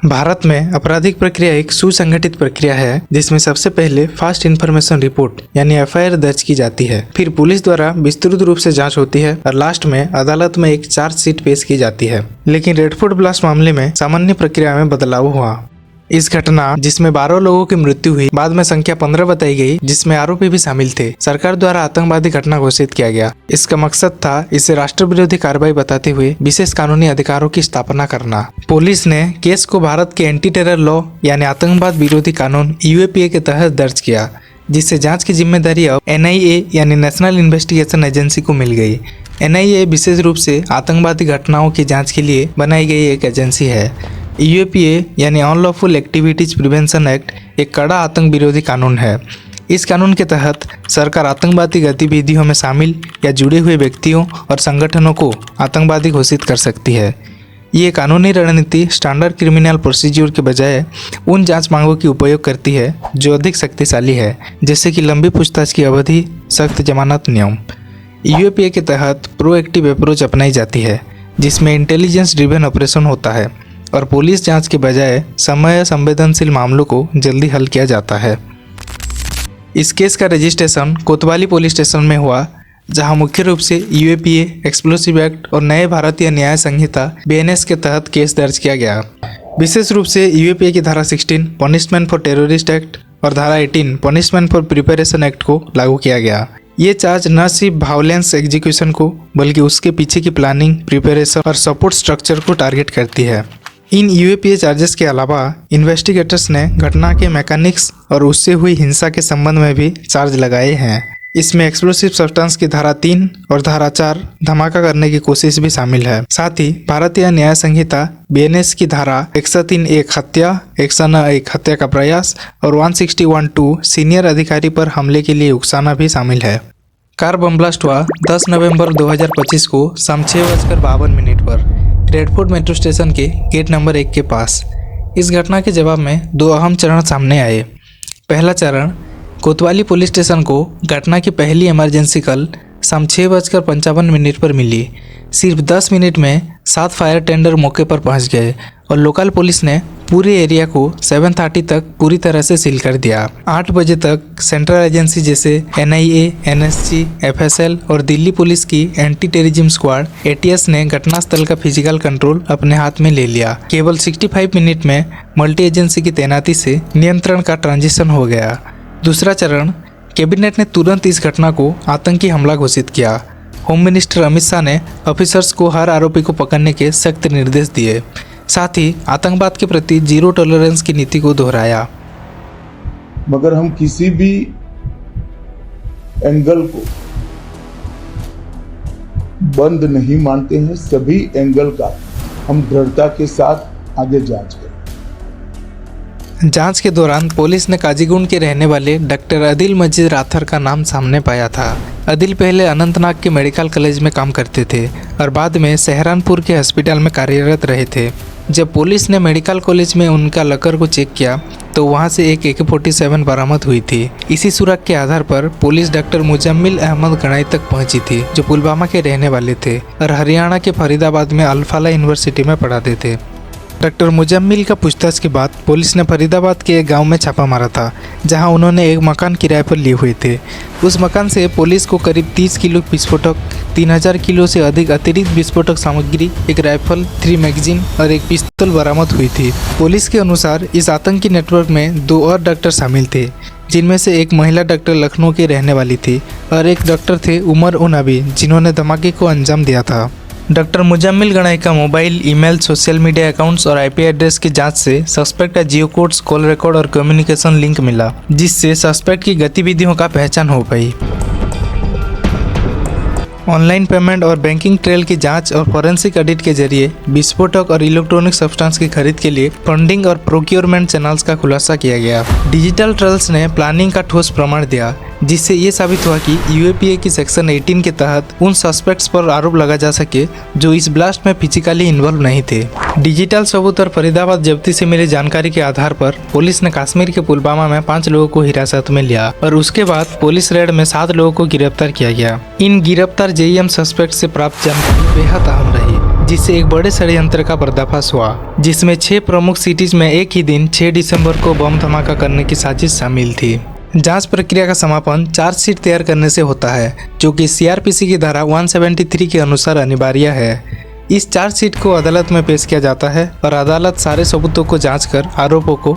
भारत में आपराधिक प्रक्रिया एक सुसंगठित प्रक्रिया है जिसमें सबसे पहले फास्ट इंफॉर्मेशन रिपोर्ट यानी एफआईआर दर्ज की जाती है। फिर पुलिस द्वारा विस्तृत रूप से जांच होती है और लास्ट में अदालत में एक चार्जशीट पेश की जाती है। लेकिन रेड फोर्ट ब्लास्ट मामले में सामान्य प्रक्रिया में बदलाव हुआ। इस घटना जिसमें 12 लोगों की मृत्यु हुई, बाद में संख्या 15 बताई गई, जिसमें आरोपी भी शामिल थे। सरकार द्वारा आतंकवादी घटना घोषित किया गया। इसका मकसद था इसे राष्ट्र विरोधी कार्रवाई बताते हुए विशेष कानूनी अधिकारों की स्थापना करना। पुलिस ने केस को भारत के एंटी टेरर लॉ यानी आतंकवाद विरोधी कानून यूएपीए के तहत दर्ज किया, जिससे जांच की जिम्मेदारी अब एनआईए यानी नेशनल इन्वेस्टिगेशन एजेंसी को मिल गई। एनआईए विशेष रूप से आतंकवादी घटनाओं की जांच के लिए बनाई गई एक एजेंसी है। यूएपीए यानी अनलॉफुल एक्टिविटीज प्रिवेंशन एक्ट एक कड़ा आतंक विरोधी कानून है। इस कानून के तहत सरकार आतंकवादी गतिविधियों में शामिल या जुड़े हुए व्यक्तियों और संगठनों को आतंकवादी घोषित कर सकती है। ये कानूनी रणनीति स्टैंडर्ड क्रिमिनल प्रोसीजर के बजाय उन जांच मांगों की उपयोग करती है जो अधिक शक्तिशाली है, जैसे कि लंबी पूछताछ की अवधि, सख्त जमानत नियम। यूएपीए के तहत प्रोएक्टिव अप्रोच अपनाई जाती है, जिसमें इंटेलिजेंस ड्रिवन ऑपरेशन होता है और पुलिस जांच के बजाय समय संवेदनशील मामलों को जल्दी हल किया जाता है। इस केस का रजिस्ट्रेशन कोतवाली पुलिस स्टेशन में हुआ, जहां मुख्य रूप से यूएपीए, एक्सप्लोसिव एक्ट और नए भारतीय न्याय संहिता बीएनएस के तहत केस दर्ज किया गया। विशेष रूप से यूएपीए की धारा 16 पनिशमेंट फॉर टेररिस्ट एक्ट और धारा 18 पनिशमेंट फॉर प्रिपरेशन एक्ट को लागू किया गया। ये चार्ज न सिर्फ वायलेंस एग्जीक्यूशन को बल्कि उसके पीछे की प्लानिंग, प्रिपरेशन और सपोर्ट स्ट्रक्चर को टारगेट करती है। इन यूएपीए चार्जेस के अलावा इन्वेस्टिगेटर्स ने घटना के मैकेनिक्स और उससे हुई हिंसा के संबंध में भी चार्ज लगाए हैं। इसमें एक्सप्लोसिव सब्सटेंस की धारा 3 और धारा 4 धमाका करने की कोशिश भी शामिल है। साथ ही भारतीय न्याय संहिता बीएनएस की धारा 103 एक हत्या, 109 एक हत्या का प्रयास और 161(2) सीनियर अधिकारी पर हमले के लिए उकसाना भी शामिल है। कार बम ब्लास्ट हुआ 10 नवंबर 2025 को शाम 6:52 पर रेड फोर्ट मेट्रो स्टेशन के गेट नंबर 1 के पास। इस घटना के जवाब में 2 अहम चरण सामने आए। पहला चरण, कोतवाली पुलिस स्टेशन को घटना की पहली इमरजेंसी कॉल शाम 6:55 पर मिली। सिर्फ 10 मिनट में 7 फायर टेंडर मौके पर पहुंच गए और लोकल पुलिस ने पूरे एरिया को 7:30 तक पूरी तरह से सील कर दिया। 8 बजे तक सेंट्रल एजेंसी जैसे एनआईए, एनएसजी, एफएसएल और दिल्ली पुलिस की एंटी टेररिज्म स्क्वाड एटीएस ने घटनास्थल का फिजिकल कंट्रोल अपने हाथ में ले लिया। केवल 65 मिनट में मल्टी एजेंसी की तैनाती से नियंत्रण का ट्रांजिशन हो गया। दूसरा चरण, कैबिनेट ने तुरंत इस घटना को आतंकी हमला घोषित किया। होम मिनिस्टर अमित शाह ने ऑफिसर्स को हर आरोपी को पकड़ने के सख्त निर्देश दिए। साथ ही आतंकवाद के प्रति जीरो टॉलरेंस की नीति को दोहराया। मगर हम किसी भी एंगल को बंद नहीं मानते हैं। सभी एंगल का हम दृढ़ता के साथ आगे जांच करें। जांच के दौरान पुलिस ने काजीगुंड के रहने वाले डॉक्टर अदिल मजीद राथर का नाम सामने पाया था। अदिल पहले अनंतनाग के मेडिकल कॉलेज में काम करते थे और बाद में सहारनपुर के अस्पताल में कार्यरत रहे थे। जब पुलिस ने मेडिकल कॉलेज में उनका लॉकर को चेक किया तो वहां से एक AK-47 बरामद हुई थी। इसी सुराग के आधार पर पुलिस डॉक्टर मुजम्मिल अहमद गणाई तक पहुंची थी, जो पुलवामा के रहने वाले थे और हरियाणा के फरीदाबाद में अल-फलाह यूनिवर्सिटी में पढ़ाते थे। डॉक्टर मुजम्मिल का पूछताछ के बाद पुलिस ने फरीदाबाद के एक गांव में छापा मारा था, जहां उन्होंने एक मकान किराए पर लिए हुए थे। उस मकान से पुलिस को करीब 30 किलो विस्फोटक, 3000 किलो से अधिक अतिरिक्त विस्फोटक सामग्री, एक राइफल, 3 मैगजीन और एक पिस्तौल बरामद हुई थी। पुलिस के अनुसार इस आतंकी नेटवर्क में 2 और डॉक्टर शामिल थे, जिनमें से एक महिला डॉक्टर लखनऊ की रहने वाली थी और एक डॉक्टर थे उमर उनाबी, जिन्होंने धमाके को अंजाम दिया था। डॉक्टर मुजम्मिल गणाई का mobile, email, social media accounts और आईपी एड्रेस की जांच से सस्पेक्ट का जियो कोड्स, कॉल रिकॉर्ड और कम्युनिकेशन लिंक मिला, जिससे सस्पेक्ट की गतिविधियों का पहचान हो पाई। ऑनलाइन पेमेंट और बैंकिंग ट्रेल की जांच और फॉरेंसिक ऑडिट के जरिए विस्फोटक और इलेक्ट्रॉनिक सब्सटेंस की खरीद के लिए फंडिंग और प्रोक्योरमेंट चैनल्स का खुलासा किया गया। डिजिटल ट्रेल्स ने प्लानिंग का ठोस प्रमाण दिया, जिससे ये साबित हुआ कि यूएपीए की सेक्शन 18 के तहत उन सस्पेक्ट्स पर आरोप लगा जा सके जो इस ब्लास्ट में फिजिकली इन्वॉल्व नहीं थे। डिजिटल सबूत और फरीदाबाद जब्ती से मिली जानकारी के आधार पर पुलिस ने कश्मीर के पुलवामा में 5 लोगों को हिरासत में लिया और उसके बाद पुलिस रेड में 7 लोगों को गिरफ्तार किया गया। इन गिरफ्तार जेईएम सस्पेक्ट से प्राप्त जानकारी बेहद अहम रही। जिससे एक बड़े षड्यंत्र का पर्दाफाश हुआ, जिसमें 6 प्रमुख सिटीज में एक ही दिन 6 दिसंबर को बम धमाका करने की साजिश शामिल थी। जांच प्रक्रिया का समापन चार्जशीट तैयार करने से होता है, जो कि सीआरपीसी की धारा 173 के अनुसार अनिवार्य है। इस चार्जशीट को अदालत में पेश किया जाता है और अदालत सारे सबूतों को जांच कर आरोपों को